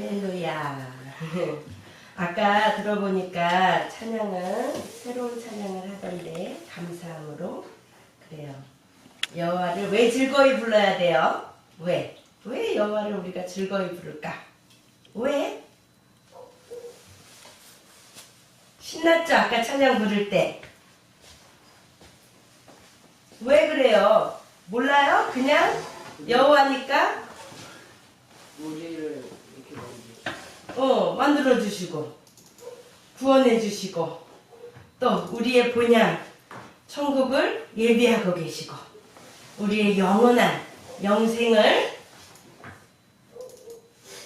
할렐루야. 아까 들어보니까 찬양은 새로운 찬양을 하던데 감사함으로 그래요. 여호와를 왜 즐거이 불러야 돼요? 왜? 왜 여호와를 우리가 즐거이 부를까? 왜? 신났죠? 아까 찬양 부를 때. 왜 그래요? 몰라요? 그냥 여호와니까 우리를 이렇게 만들어 주시고 구원해 주시고 또 우리의 본향 천국을 예비하고 계시고 우리의 영원한 영생을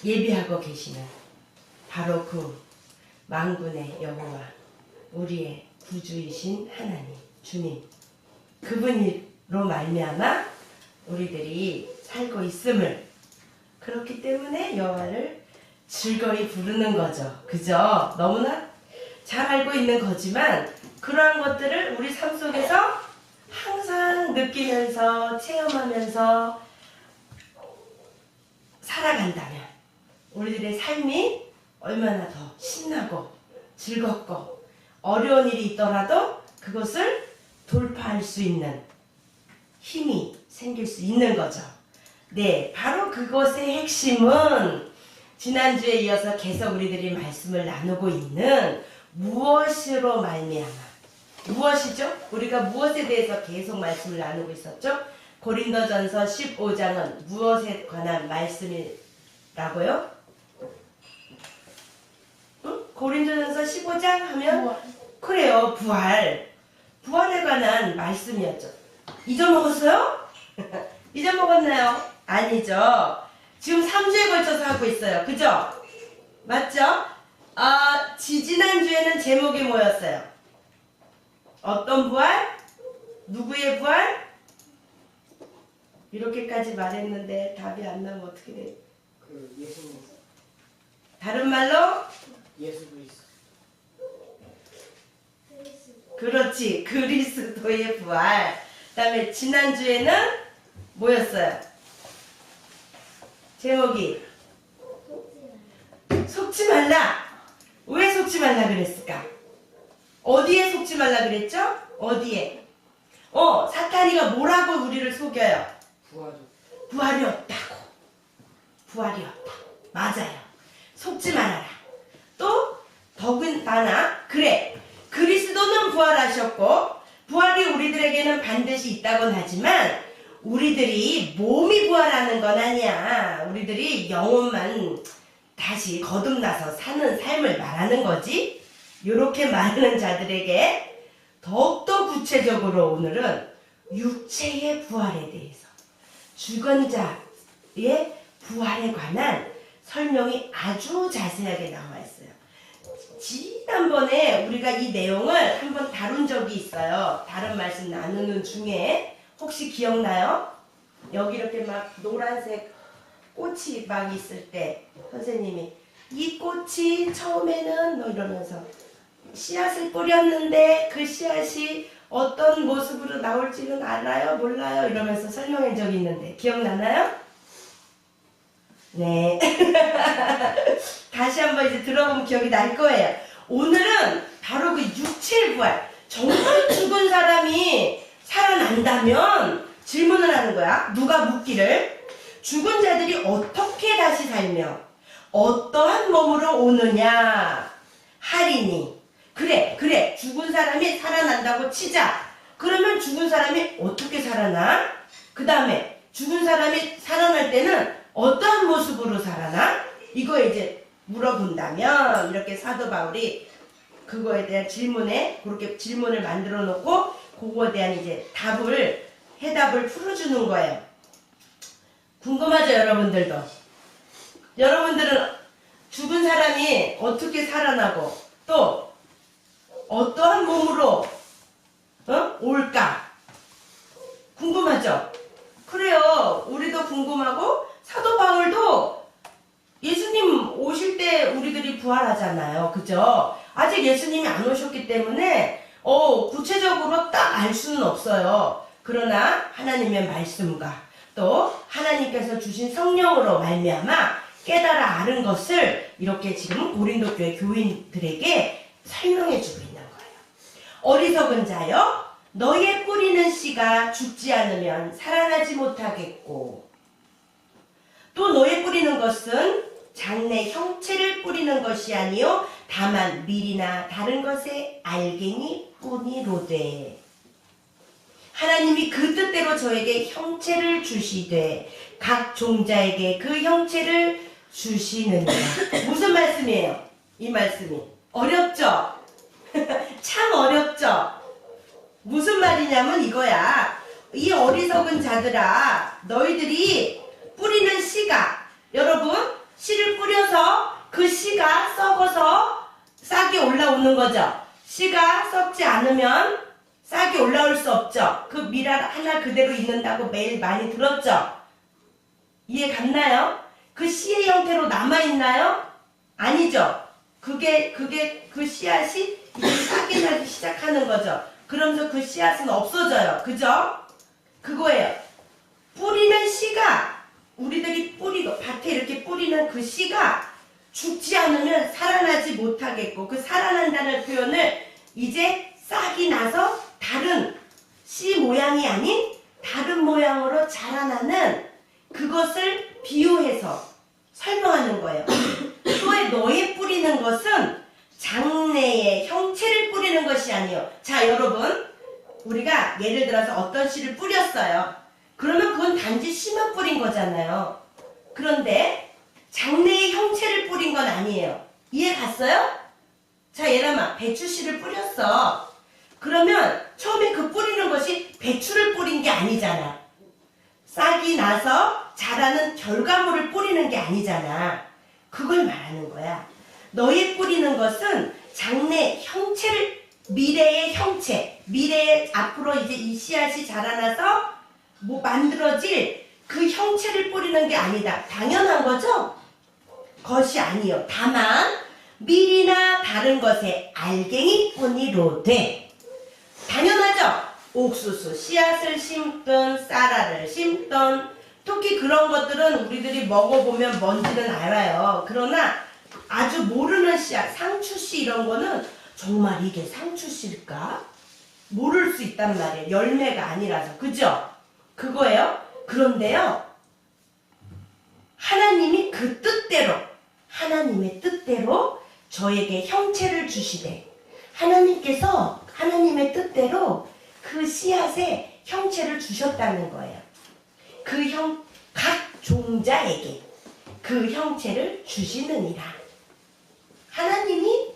예비하고 계시는 바로 그 만군의 여호와 우리의 구주이신 하나님 주님 그분으로 말미암아 우리들이 살고 있음을 그렇기 때문에 여호와를 즐거이 부르는 거죠. 그죠? 너무나 잘 알고 있는 거지만 그러한 것들을 우리 삶 속에서 항상 느끼면서 체험하면서 살아간다면 우리들의 삶이 얼마나 더 신나고 즐겁고 어려운 일이 있더라도 그것을 돌파할 수 있는 힘이 생길 수 있는 거죠. 네, 바로 그것의 핵심은 지난주에 이어서 계속 우리들이 말씀을 나누고 있는 무엇으로 말미암아 무엇이죠? 우리가 무엇에 대해서 계속 말씀을 나누고 있었죠? 고린도전서 15장은 무엇에 관한 말씀이라고요? 응? 고린도전서 15장 하면 그래요, 부활에 관한 말씀이었죠. 잊어먹었어요? 잊어먹었나요? 아니죠. 지금 3주에 걸쳐서 하고 있어요. 그죠? 맞죠? 지지난주에는 제목이 뭐였어요? 어떤 부활? 누구의 부활? 이렇게까지 말했는데 답이 안 나면 어떻게 돼? 그 예수님 다른 말로? 예수 그리스도 그렇지. 그리스도의 부활. 그 다음에 지난주에는 뭐였어요? 제목이 속지 말라. 왜 속지 말라 그랬을까? 어디에 속지 말라 그랬죠? 어디에? 사탄이가 뭐라고 우리를 속여요? 부활이 없다고. 부활이 없다. 맞아요. 속지 말아라. 또 더군다나 그래. 그리스도는 부활하셨고 부활이 우리들에게는 반드시 있다곤 하지만 우리들이 몸이 부활하는 건 아니야. 우리들이 영혼만 다시 거듭나서 사는 삶을 말하는 거지. 이렇게 말하는 자들에게 더욱더 구체적으로 오늘은 육체의 부활에 대해서 죽은 자의 부활에 관한 설명이 아주 자세하게 나와 있어요. 지난번에 우리가 이 내용을 한번 다룬 적이 있어요. 다른 말씀 나누는 중에 혹시 기억나요? 여기 이렇게 막 노란색 꽃이 막 있을 때 선생님이 이 꽃이 처음에는 이러면서 씨앗을 뿌렸는데 그 씨앗이 어떤 모습으로 나올지는 알아요? 몰라요? 이러면서 설명한 적이 있는데 기억나나요? 네. 다시 한번 이제 들어보면 기억이 날 거예요. 오늘은 바로 그 육체의 부활. 정말 죽은 사람이 살아난다면 질문을 하는 거야. 누가 묻기를 죽은 자들이 어떻게 다시 살며 어떠한 몸으로 오느냐 하리니. 그래 죽은 사람이 살아난다고 치자. 그러면 죽은 사람이 어떻게 살아나? 그 다음에 죽은 사람이 살아날 때는 어떠한 모습으로 살아나? 이거 이제 물어본다면 이렇게 사도 바울이 그거에 대한 질문에 그렇게 질문을 만들어 놓고 그거에 대한 이제 해답을 풀어주는 거예요. 궁금하죠, 여러분들도? 여러분들은 죽은 사람이 어떻게 살아나고 또 어떠한 몸으로 올까? 궁금하죠? 그래요. 우리도 궁금하고 사도 바울도 예수님 오실 때 우리들이 부활하잖아요. 그죠? 아직 예수님이 안 오셨기 때문에 구체적으로 딱 알 수는 없어요. 그러나 하나님의 말씀과 또 하나님께서 주신 성령으로 말미암아 깨달아 아는 것을 이렇게 지금 고린도 교회 교인들에게 설명해 주고 있는 거예요. 어리석은 자여, 너의 뿌리는 씨가 죽지 않으면 살아나지 못하겠고, 또 너의 뿌리는 것은 장래 형체를 뿌리는 것이 아니요 다만 밀이나 다른 것의 알갱이 뿐이로되, 하나님이 그 뜻대로 저에게 형체를 주시되 각 종자에게 그 형체를 주시느니라. 무슨 말씀이에요? 이 말씀이 어렵죠? 참 어렵죠? 무슨 말이냐면 이거야. 이 어리석은 자들아, 너희들이 뿌리는 씨가, 여러분 씨를 뿌려서 그 씨가 썩어서 싹이 올라오는 거죠. 씨가 썩지 않으면 싹이 올라올 수 없죠. 그 밀알 하나 그대로 있는다고 매일 많이 들었죠. 이해 갔나요? 그 씨의 형태로 남아있나요? 아니죠. 그게 그 씨앗이 이제 싹이 나기 시작하는 거죠. 그러면서 그 씨앗은 없어져요. 그죠? 그거예요. 뿌리는 씨가, 우리들이 뿌리고 밭에 이렇게 뿌리는 그 씨가 죽지 않으면 살아나지 못하겠고, 그 살아난다는 표현을 이제 싹이 나서 다른 씨 모양이 아닌 다른 모양으로 자라나는 그것을 비유해서 설명하는 거예요. 또 너의 뿌리는 것은 장래의 형체를 뿌리는 것이 아니요. 자, 여러분, 우리가 예를 들어서 어떤 씨를 뿌렸어요. 그러면 그건 단지 씨만 뿌린 거잖아요. 그런데 장래의 형체를 뿌린 건 아니에요. 이해 갔어요? 자, 예람아, 배추 씨를 뿌렸어. 그러면 처음에 그 뿌리는 것이 배추를 뿌린 게 아니잖아. 싹이 나서 자라는 결과물을 뿌리는 게 아니잖아. 그걸 말하는 거야. 너의 뿌리는 것은 장래 형체를, 미래의 형체, 미래에 앞으로 이제 이 씨앗이 자라나서 뭐 만들어질 그 형체를 뿌리는 게 아니다. 당연한 거죠? 것이 아니요. 다만 밀이나 다른 것의 알갱이 뿐이로되. 당연하죠? 옥수수 씨앗을 심든 쌀알을 심든 특히 그런 것들은 우리들이 먹어보면 뭔지는 알아요. 그러나 아주 모르는 씨앗, 상추씨 이런 거는 정말 이게 상추씨일까? 모를 수 있단 말이에요. 열매가 아니라서. 그죠? 그거예요. 그런데요, 하나님이 그 뜻대로, 하나님의 뜻대로 저에게 형체를 주시되, 하나님께서 하나님의 뜻대로 그 씨앗에 형체를 주셨다는 거예요. 각 종자에게 그 형체를 주시느니라. 하나님이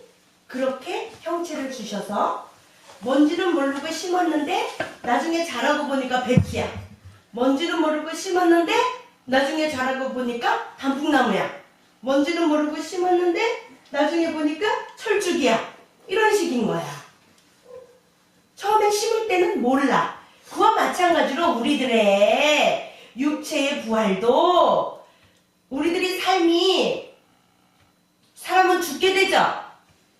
그렇게 형체를 주셔서 뭔지는 모르고 심었는데 나중에 자라고 보니까 배추야. 뭔지는 모르고 심었는데 나중에 자라고 보니까 단풍나무야. 뭔지는 모르고 심었는데 나중에 보니까 철쭉이야. 이런 식인 거야. 처음에 심을 때는 몰라. 그와 마찬가지로 우리들의 육체의 부활도, 우리들의 삶이, 사람은 죽게 되죠.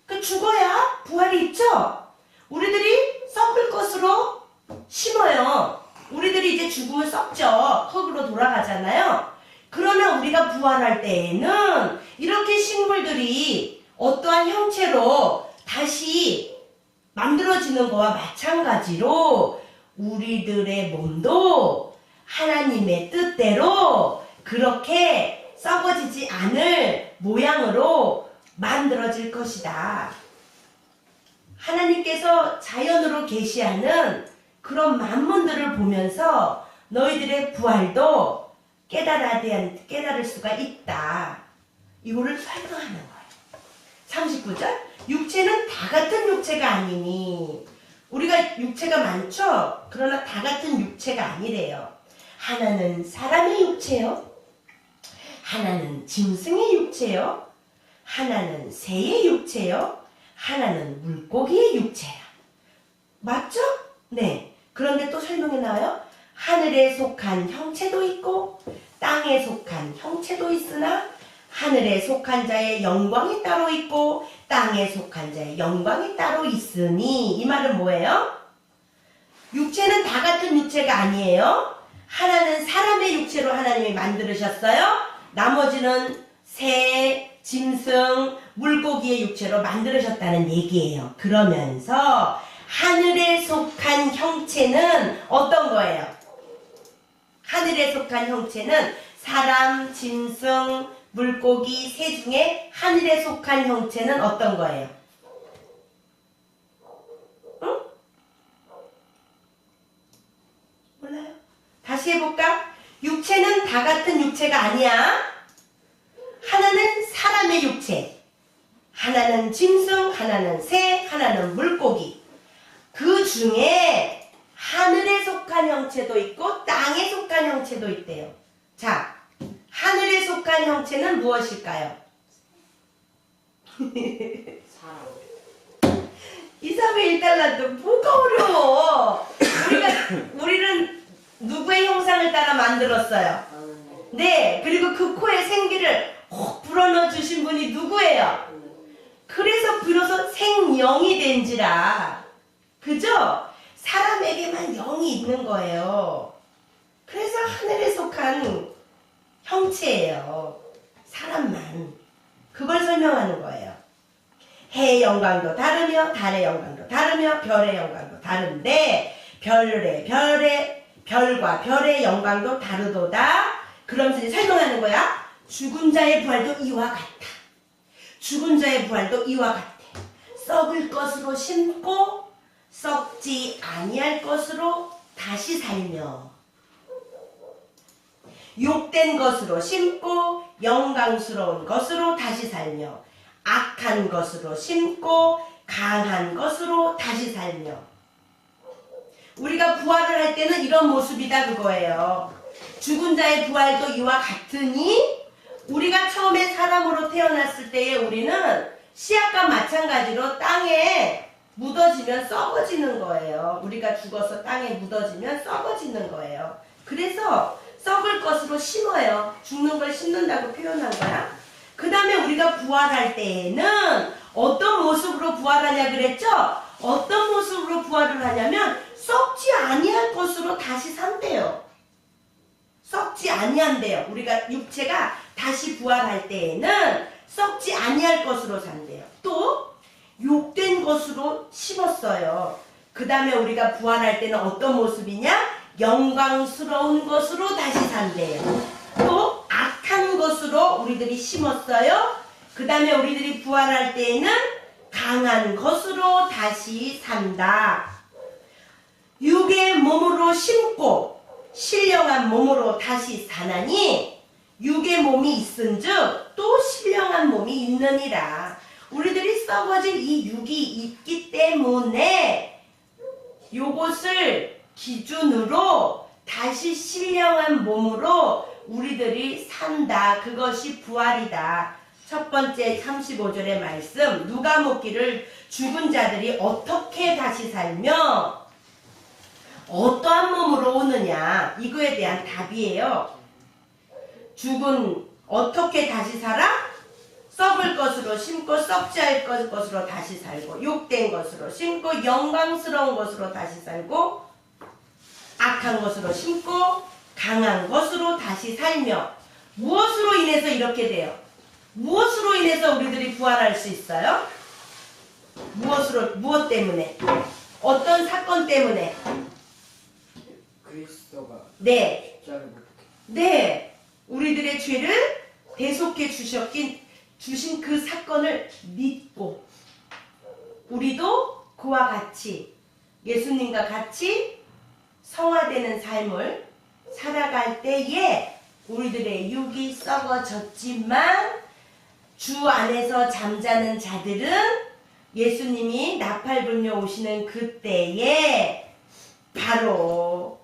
그 죽어야 부활이 있죠. 우리들이 썩을 것으로 심어요. 우리들이 이제 죽으면 썩죠. 흙으로 돌아가잖아요. 그러나 우리가 부활할 때에는 이렇게 식물들이 어떠한 형체로 다시 만들어지는 거와 마찬가지로 우리들의 몸도 하나님의 뜻대로 그렇게 썩어지지 않을 모양으로 만들어질 것이다. 하나님께서 자연으로 계시하는 그런 만문들을 보면서 너희들의 부활도 깨달을 수가 있다. 이거를 설명하는 거예요. 39절, 육체는 다 같은 육체가 아니니. 우리가 육체가 많죠? 그러나 다 같은 육체가 아니래요. 하나는 사람의 육체요, 하나는 짐승의 육체요, 하나는 새의 육체요, 하나는 물고기의 육체야. 맞죠? 네. 그런데 또 설명이 나와요. 하늘에 속한 형체도 있고 땅에 속한 형체도 있으나 하늘에 속한 자의 영광이 따로 있고 땅에 속한 자의 영광이 따로 있으니. 이 말은 뭐예요? 육체는 다 같은 육체가 아니에요. 하나는 사람의 육체로 하나님이 만들으셨어요. 나머지는 새, 짐승, 물고기의 육체로 만들으셨다는 얘기예요. 그러면서 하늘에 속한 형체는 어떤 거예요? 하늘에 속한 형체는 사람, 짐승, 물고기, 새 중에 하늘에 속한 형체는 어떤 거예요? 응? 몰라요? 다시 해볼까? 육체는 다 같은 육체가 아니야. 하나는 사람의 육체, 하나는 짐승, 하나는 새, 하나는 물고기. 그 중에 하늘에 속한 형체도 있고 땅에 속한 형체도 있대요. 자, 하늘에 속한 형체는 무엇일까요? 사람. 2, 3의 1달란트 뭐가 어려워? 우리는 누구의 형상을 따라 만들었어요? 네, 그리고 그 코에 생기를 혹 불어넣어 주신 분이 누구예요? 그래서 비로소 생영이 된지라. 그죠? 사람에게만 영이 있는 거예요. 그래서 하늘에 속한 형체예요. 사람만. 그걸 설명하는 거예요. 해의 영광도 다르며 달의 영광도 다르며 별의 영광도 다른데 별과 별의 영광도 다르도다. 그러면서 이제 설명하는 거야. 죽은 자의 부활도 이와 같다. 죽은 자의 부활도 이와 같아. 썩을 것으로 심고 썩지 아니할 것으로 다시 살며, 욕된 것으로 심고 영광스러운 것으로 다시 살며, 악한 것으로 심고 강한 것으로 다시 살며. 우리가 부활을 할 때는 이런 모습이다 그거예요. 죽은 자의 부활도 이와 같으니, 우리가 처음에 사람으로 태어났을 때에 우리는 씨앗과 마찬가지로 땅에 묻어지면 썩어지는 거예요. 우리가 죽어서 땅에 묻어지면 썩어지는 거예요. 그래서 썩을 것으로 심어요. 죽는 걸 심는다고 표현한 거야. 그 다음에 우리가 부활할 때에는 어떤 모습으로 부활하냐 그랬죠? 어떤 모습으로 부활을 하냐면 썩지 아니할 것으로 다시 산대요. 썩지 아니한대요. 우리가 육체가 다시 부활할 때에는 썩지 아니할 것으로 산대요. 또 욕된 것으로 심었어요. 그 다음에 우리가 부활할 때는 어떤 모습이냐? 영광스러운 것으로 다시 산대요. 또 악한 것으로 우리들이 심었어요. 그 다음에 우리들이 부활할 때에는 강한 것으로 다시 산다. 육의 몸으로 심고 신령한 몸으로 다시 사나니 육의 몸이 있은즉 또 신령한 몸이 있느니라. 우리들이 썩어질 이 육이 있기 때문에 요것을 기준으로 다시 신령한 몸으로 우리들이 산다. 그것이 부활이다. 첫 번째 35절의 말씀, 누가 묻기를 죽은 자들이 어떻게 다시 살며 어떠한 몸으로 오느냐, 이거에 대한 답이에요. 죽은 어떻게 다시 살아? 썩을 것으로 심고 썩지 않을 것으로 다시 살고, 욕된 것으로 심고 영광스러운 것으로 다시 살고, 악한 것으로 심고 강한 것으로 다시 살며. 무엇으로 인해서 이렇게 돼요? 무엇으로 인해서 우리들이 부활할 수 있어요? 무엇 때문에? 어떤 사건 때문에? 그리스도가 네. 십자가를 못 네. 우리들의 죄를 대속해 주신 그 사건을 믿고, 우리도 그와 같이 예수님과 같이 성화되는 삶을 살아갈 때에 우리들의 육이 썩어졌지만 주 안에서 잠자는 자들은 예수님이 나팔불며 오시는 그때에 바로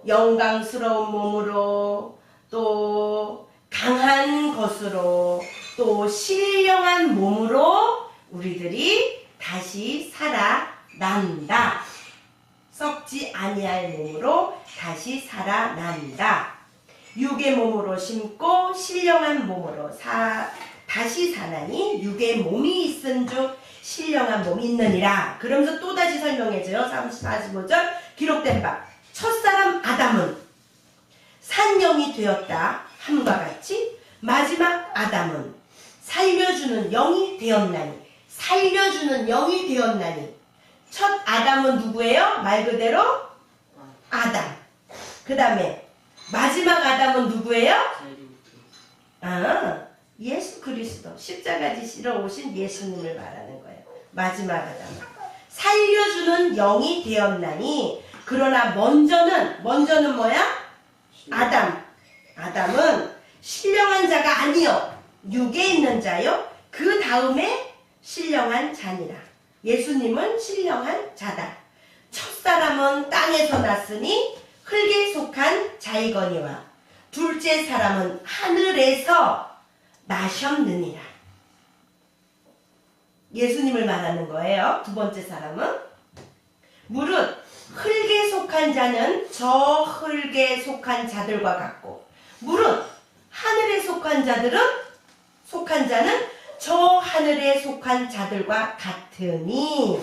영광스러운 몸으로, 또 강한 것으로, 또 신령한 몸으로 우리들이 다시 살아난다. 썩지 아니할 몸으로 다시 살아난다. 육의 몸으로 심고 신령한 몸으로 다시 사나니 육의 몸이 있은즉 신령한 몸이 있느니라. 그러면서 또다시 설명해줘요. 45절 기록된 바 첫사람 아담은 산영이 되었다 함과 같이 마지막 아담은 살려주는 영이 되었나니. 살려주는 영이 되었나니. 첫 아담은 누구예요? 말 그대로 아담. 그 다음에 마지막 아담은 누구예요? 아, 예수 그리스도. 십자가 지시러 오신 예수님을 말하는 거예요. 마지막 아담. 살려주는 영이 되었나니. 그러나 먼저는 뭐야? 아담. 아담은 신령한 자가 아니요 육에 있는 자요. 그 다음에 신령한 자니라. 예수님은 신령한 자다. 첫사람은 땅에서 났으니 흙에 속한 자이거니와 둘째 사람은 하늘에서 나셨느니라. 예수님을 말하는 거예요. 두 번째 사람은 무릇 흙에 속한 자는 저 흙에 속한 자들과 같고 무릇 하늘에 속한 자는 저 하늘에 속한 자들과 같으니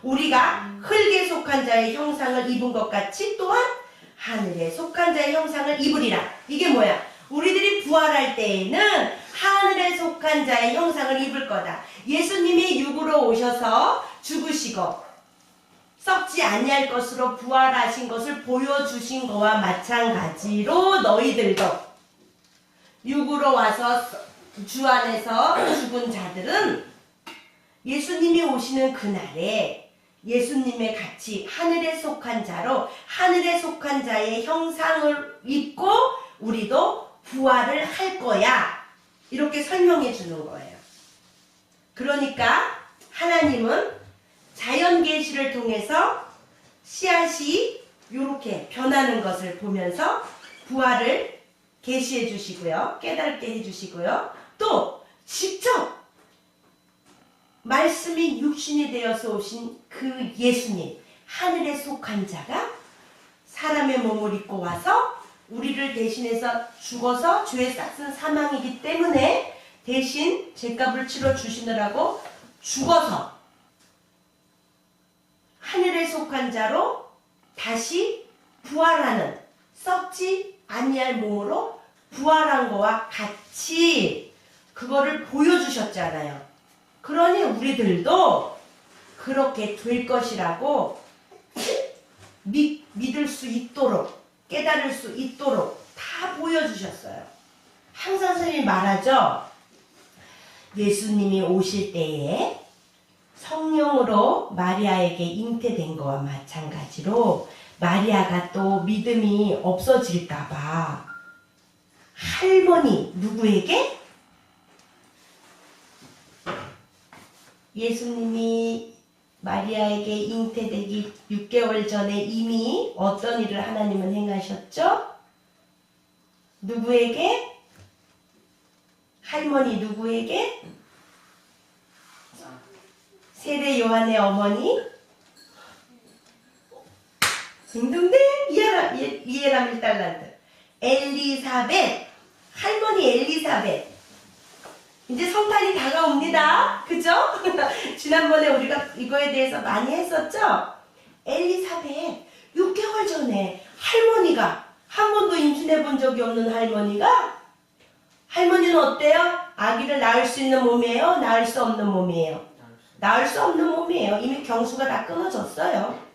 우리가 흙에 속한 자의 형상을 입은 것 같이 또한 하늘에 속한 자의 형상을 입으리라. 이게 뭐야? 우리들이 부활할 때에는 하늘에 속한 자의 형상을 입을 거다. 예수님이 육으로 오셔서 죽으시고 썩지 아니할 것으로 부활하신 것을 보여주신 거와 마찬가지로 너희들도 육으로 와서 주 안에서 죽은 자들은 예수님이 오시는 그날에 예수님의 같이 하늘에 속한 자로 하늘에 속한 자의 형상을 입고 우리도 부활을 할 거야. 이렇게 설명해 주는 거예요. 그러니까 하나님은 자연 계시를 통해서 씨앗이 이렇게 변하는 것을 보면서 부활을 계시해 주시고요. 깨닫게 해 주시고요. 또 직접 말씀이 육신이 되어서 오신 그 예수님, 하늘에 속한 자가 사람의 몸을 입고 와서 우리를 대신해서 죽어서 죄의 싹은 사망이기 때문에 대신 죄값을 치러 주시느라고 죽어서 하늘에 속한 자로 다시 부활하는 썩지 아니할 몸으로 부활한 거와 같이 그거를 보여주셨잖아요. 그러니 우리들도 그렇게 될 것이라고 믿을 수 있도록 깨달을 수 있도록 다 보여주셨어요. 항상 선생님이 말하죠. 예수님이 오실 때에 성령으로 마리아에게 잉태된 거와 마찬가지로 마리아가 또 믿음이 없어질까봐 할머니 누구에게? 예수님이 마리아에게 잉태되기 6개월 전에 이미 어떤 일을 하나님은 행하셨죠? 누구에게? 할머니 누구에게? 세례 요한의 어머니 딩동댕 이해람 일달란트 엘리사벳 할머니 엘리사벳 이제 성탄이 다가옵니다. 그죠? 지난번에 우리가 이거에 대해서 많이 했었죠? 엘리사벳 6개월 전에 할머니가 한 번도 임신해 본 적이 없는 할머니는 어때요? 아기를 낳을 수 있는 몸이에요? 낳을 수 없는 몸이에요? 낳을 수 없는 몸이에요. 이미 경수가 다 끊어졌어요.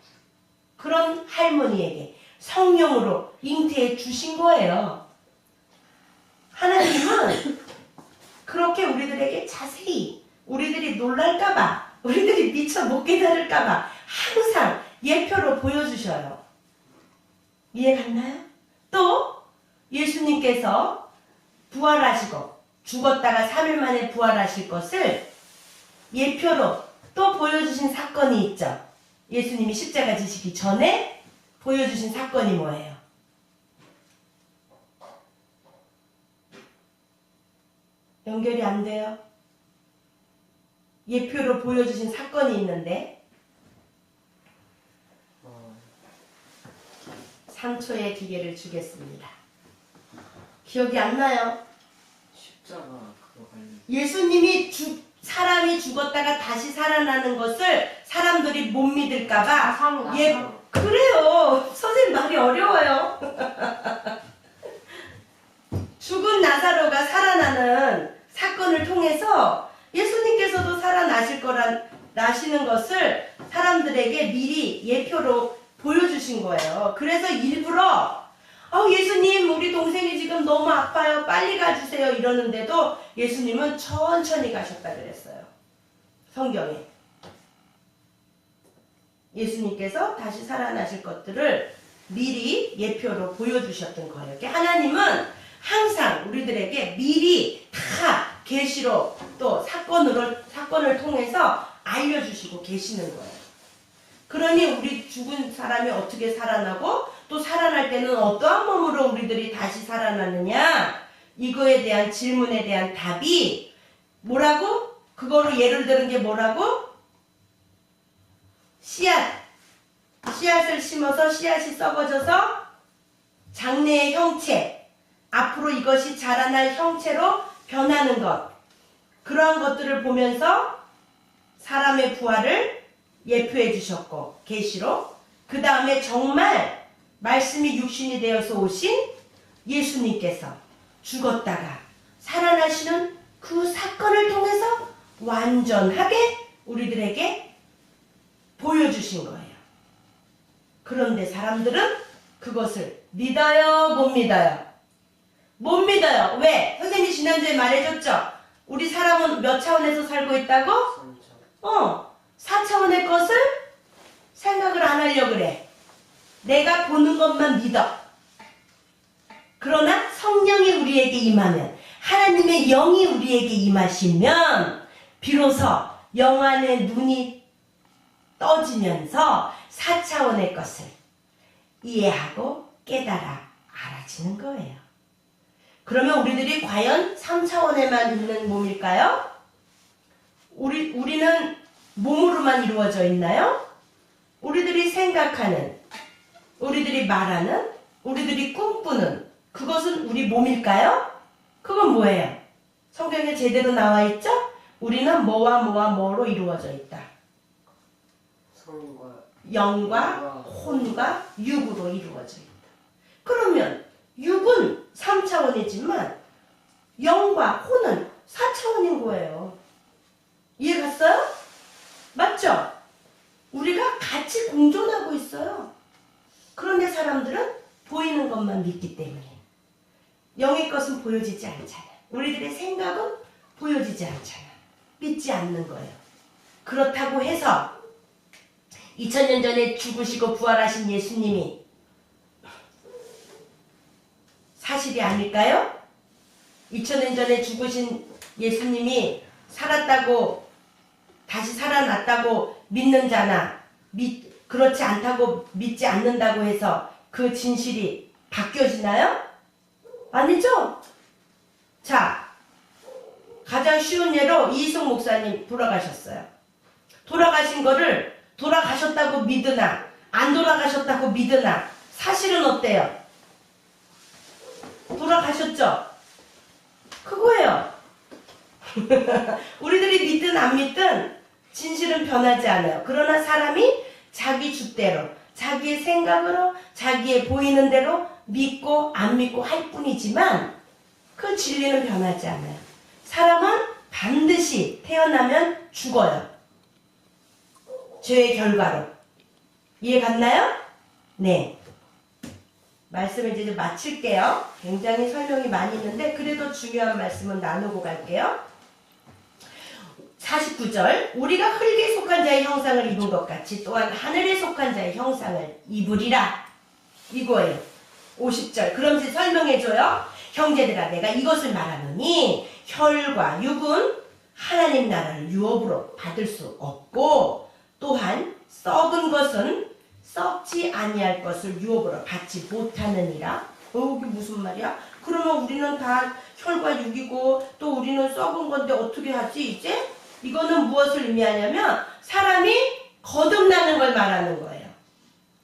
그런 할머니에게 성령으로 잉태해 주신 거예요. 하나님은 그렇게 우리들에게 자세히 우리들이 놀랄까봐 우리들이 미처 못 깨달을까봐 항상 예표로 보여주셔요. 이해 갔나요? 또 예수님께서 부활하시고 죽었다가 3일 만에 부활하실 것을 예표로 또 보여주신 사건이 있죠. 예수님이 십자가 지시기 전에 보여주신 사건이 뭐예요? 연결이 안 돼요. 예표로 보여주신 사건이 있는데 3초의 기회를 주겠습니다. 기억이 안 나요? 십자가 그거 관련. 예수님이 사람이 죽었다가 다시 살아나는 것을 사람들이 못 믿을까봐 그래요. 선생님 말이 어려워요. 죽은 나사로가 살아나 사건을 통해서 예수님께서도 나시는 것을 사람들에게 미리 예표로 보여주신 거예요. 그래서 일부러 예수님 우리 동생이 지금 너무 아파요. 빨리 가주세요. 이러는데도 예수님은 천천히 가셨다 그랬어요. 성경에. 예수님께서 다시 살아나실 것들을 미리 예표로 보여주셨던 거예요. 그러니까 하나님은 항상 우리들에게 미리 다 계시로 또 사건을 통해서 알려주시고 계시는 거예요. 그러니 우리 죽은 사람이 어떻게 살아나고 또 살아날 때는 어떠한 몸으로 우리들이 다시 살아나느냐, 이거에 대한 질문에 대한 답이 뭐라고? 그거로 예를 들은 게 뭐라고? 씨앗을 심어서 씨앗이 썩어져서 장래의 형체, 앞으로 이것이 자라날 형체로 변하는 것, 그러한 것들을 보면서 사람의 부활을 예표해 주셨고 계시로, 그 다음에 정말 말씀이 육신이 되어서 오신 예수님께서 죽었다가 살아나시는 그 사건을 통해서 완전하게 우리들에게 보여주신 거예요. 그런데 사람들은 그것을 믿어요, 못 믿어요? 못 믿어요. 왜? 선생님이 지난주에 말해줬죠? 우리 사람은 몇 차원에서 살고 있다고? 4차원의 것을 생각을 안 하려고 그래. 내가 보는 것만 믿어. 그러나 성령이 우리에게 임하면, 하나님의 영이 우리에게 임하시면 비로소 영 안의 눈이 떠지면서 4차원의 것을 이해하고 깨달아 알아지는 거예요. 그러면 우리들이 과연 3차원에만 있는 몸일까요? 우리는 몸으로만 이루어져 있나요? 우리들이 생각하는, 우리들이 말하는, 우리들이 꿈꾸는 그것은 우리 몸일까요? 그건 뭐예요? 성경에 제대로 나와 있죠? 우리는 뭐와 뭐로 이루어져 있다. 영과 혼과 육으로 이루어져 있다. 그러면 육은 3차원이지만 영과 혼은 4차원인 거예요. 이해 갔어요? 맞죠? 우리가 같이 공존하고 있어요. 그런데 사람들은 보이는 것만 믿기 때문에 영의 것은 보여지지 않잖아. 우리들의 생각은 보여지지 않잖아. 믿지 않는 거예요. 그렇다고 해서 2000년 전에 죽으시고 부활하신 예수님이 사실이 아닐까요? 2000년 전에 죽으신 예수님이 살았다고, 다시 살아났다고 믿는 자나 그렇지 않다고 믿지 않는다고 해서 그 진실이 바뀌어지나요? 아니죠? 자, 가장 쉬운 예로 이희숙 목사님 돌아가셨어요. 돌아가신 거를 돌아가셨다고 믿으나 안 돌아가셨다고 믿으나 사실은 어때요? 돌아가셨죠? 그거예요. 우리들이 믿든 안 믿든 진실은 변하지 않아요. 그러나 사람이 자기 주대로, 자기의 생각으로, 자기의 보이는 대로 믿고 안 믿고 할 뿐이지만 그 진리는 변하지 않아요. 사람은 반드시 태어나면 죽어요. 죄의 결과로. 이해 갔나요? 네. 말씀을 이제 좀 마칠게요. 굉장히 설명이 많이 있는데 그래도 중요한 말씀은 나누고 갈게요. 49절, 우리가 흙에 속한 자의 형상을 입은 것 같이 또한 하늘에 속한 자의 형상을 입으리라. 이거예요. 50절, 그럼 이제 설명해줘요. 형제들아, 내가 이것을 말하노니 혈과 육은 하나님 나라를 유업으로 받을 수 없고, 또한 썩은 것은 썩지 아니할 것을 유업으로 받지 못하느니라. 이게 무슨 말이야? 그러면 우리는 다 혈과 육이고 또 우리는 썩은 건데 어떻게 하지 이제? 이거는 무엇을 의미하냐면 사람이 거듭나는 걸 말하는 거예요.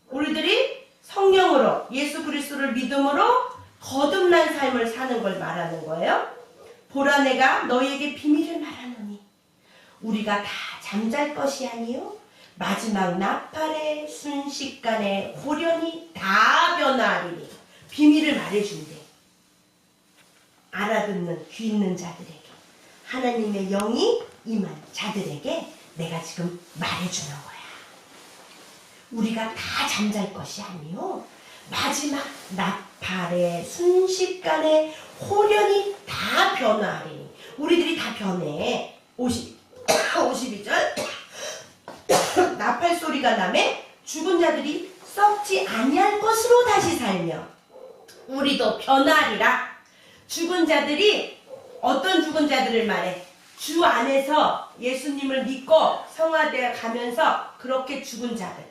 우리들이 성령으로 예수 그리스도를 믿음으로 거듭난 삶을 사는 걸 말하는 거예요. 보라, 내가 너희에게 비밀을 말하노니 우리가 다 잠잘 것이 아니요 마지막 나팔의 순식간에 호련히 다 변화하리니. 비밀을 말해준대. 알아듣는 귀 있는 자들에게. 하나님의 영이 임한 자들에게 내가 지금 말해주는 거야. 우리가 다 잠잘 것이 아니요. 마지막 나팔에 순식간에 호련히 다 변화하리니. 우리들이 다 변해. 52절 나팔 소리가 나매 죽은 자들이 썩지 아니할 것으로 다시 살며 우리도 변화하리라. 죽은 자들이 어떤 죽은 자들을 말해? 주 안에서 예수님을 믿고 성화되어 가면서 그렇게 죽은 자들,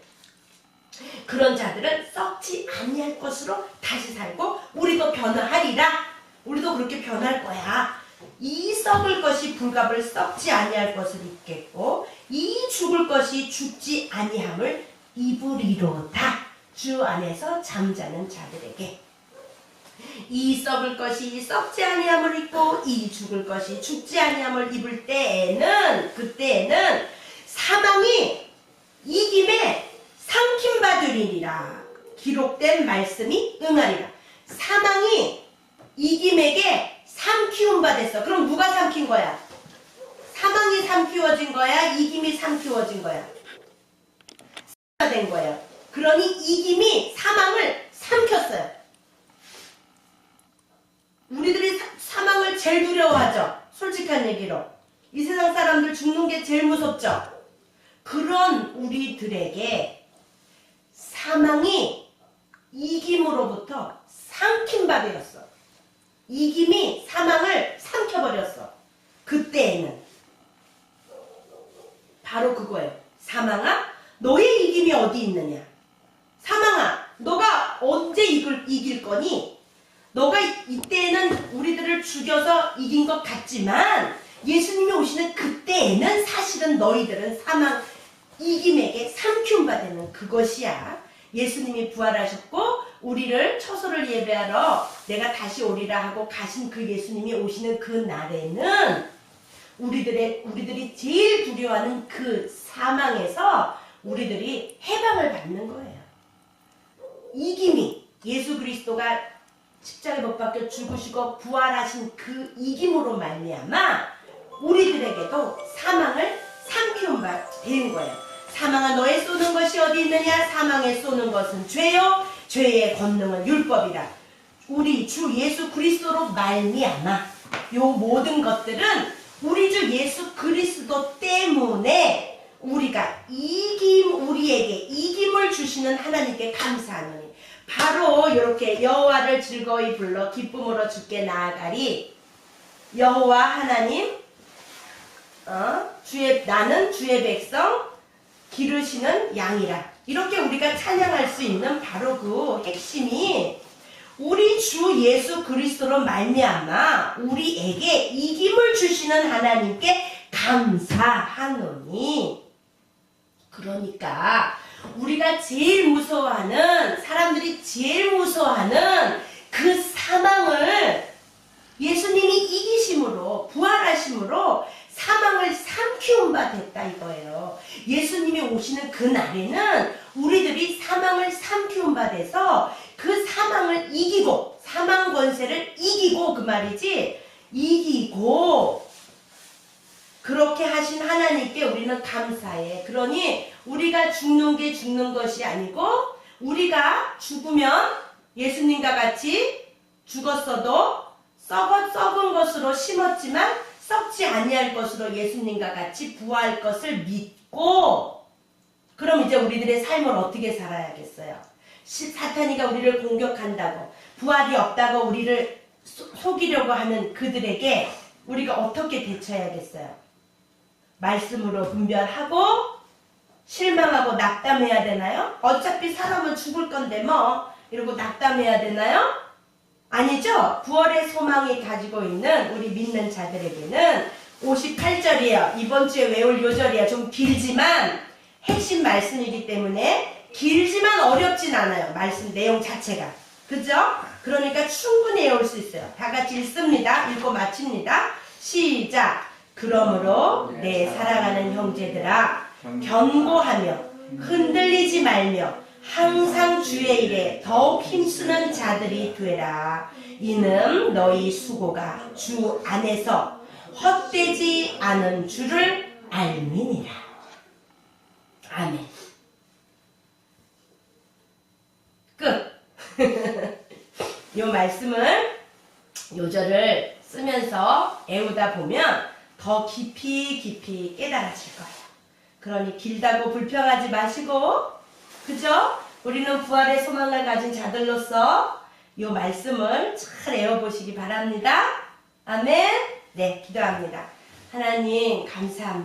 그런 자들은 썩지 아니할 것으로 다시 살고 우리도 변화하리라. 우리도 그렇게 변할 거야. 이 썩을 것이 불갑을 썩지 아니할 것을 입겠고 이 죽을 것이 죽지 아니함을 입으리로다. 주 안에서 잠자는 자들에게 이 썩을 것이 썩지 아니함을 입고 이 죽을 것이 죽지 아니함을 입을 때에는, 그때에는 사망이 이김에 삼킴받으리니라. 기록된 말씀이 응하리라. 사망이 이김에게 삼키움 받았어. 그럼 누가 삼킨 거야? 사망이 삼키워진 거야? 이김이 삼키워진 거야? 된 거야. 그러니 이김이 사망을 삼켰어요. 우리들이 사망을 제일 두려워하죠. 솔직한 얘기로. 이 세상 사람들 죽는 게 제일 무섭죠. 그런 우리들에게 사망이 이김으로부터 삼킴받으였어. 이김이 사망을 삼켜버렸어. 그때에는 바로 그거예요. 사망아, 너의 이김이 어디 있느냐? 사망아, 너가 언제 이길 거니? 너가 이때에는 우리들을 죽여서 이긴 것 같지만 예수님이 오시는 그때에는 사실은 너희들은 사망 이김에게 삼키움 받는 그것이야. 예수님이 부활하셨고 우리를 처소를 예배하러 내가 다시 오리라 하고 가신 그 예수님이 오시는 그 날에는 우리들이 제일 두려워하는 그 사망에서 우리들이 해방을 받는 거예요. 이김이 예수 그리스도가 십자가에 못 박혀 죽으시고 부활하신 그 이김으로 말미암아 우리들에게도 사망을 삼키움 바 된 거예요. 사망아, 너의 쏘는 것이 어디 있느냐? 사망에 쏘는 것은 죄요, 죄의 권능은 율법이라. 우리 주 예수 그리스도로 말미암아 요 모든 것들은 우리 주 예수 그리스도 때문에 우리가 우리에게 이김을 주시는 하나님께 감사하노니 바로 이렇게 여호와를 즐거이 불러 기쁨으로 주께 나아가리. 여호와 하나님, 나는 주의 백성 기르시는 양이라. 이렇게 우리가 찬양할 수 있는 바로 그 핵심이 우리 주 예수 그리스도로 말미암아 우리에게 이김을 주시는 하나님께 감사하노니. 그러니까 우리가 제일 무서워하는, 사람들이 제일 무서워하는 그 사망을 예수님이 이기심으로, 부활하심으로 사망을 삼키움 바 됐다 이거예요. 예수님이 오시는 그 날에는 우리들이 사망을 삼키움 바 돼서 그 사망을 이기고, 사망 권세를 이기고, 그 말이지, 이기고 그렇게 하신 하나님께 우리는 감사해. 그러니 우리가 죽는 게 죽는 것이 아니고 우리가 죽으면 예수님과 같이 죽었어도 썩은 것으로 심었지만 썩지 아니할 것으로 예수님과 같이 부활할 것을 믿고, 그럼 이제 우리들의 삶을 어떻게 살아야겠어요? 사탄이가 우리를 공격한다고, 부활이 없다고 우리를 속이려고 하는 그들에게 우리가 어떻게 대처해야겠어요? 말씀으로 분별하고 실망하고 낙담해야 되나요? 어차피 사람은 죽을 건데 뭐 이러고 낙담해야 되나요? 아니죠. 부활의 소망이 가지고 있는 우리 믿는 자들에게는 58절이에요. 이번 주에 외울 요절이야. 좀 길지만 핵심 말씀이기 때문에 길지만 어렵진 않아요. 말씀 내용 자체가. 그죠? 그러니까 충분히 외울 수 있어요. 다 같이 읽습니다. 읽고 마칩니다. 시작. 그러므로 내 사랑하는 형제들아, 견고하며 흔들리지 말며 항상 주의 일에 더욱 힘쓰는 자들이 되라. 이는 너희 수고가 주 안에서 헛되지 않은 줄을 알미니라. 아멘. 끝. 요 말씀을 요절을 쓰면서 애우다 보면 더 깊이 깨달아질 거예요. 그러니 길다고 불평하지 마시고, 그죠? 우리는 부활의 소망을 가진 자들로서 요 말씀을 잘 애워보시기 바랍니다. 아멘. 네, 기도합니다. 하나님 감사합니다.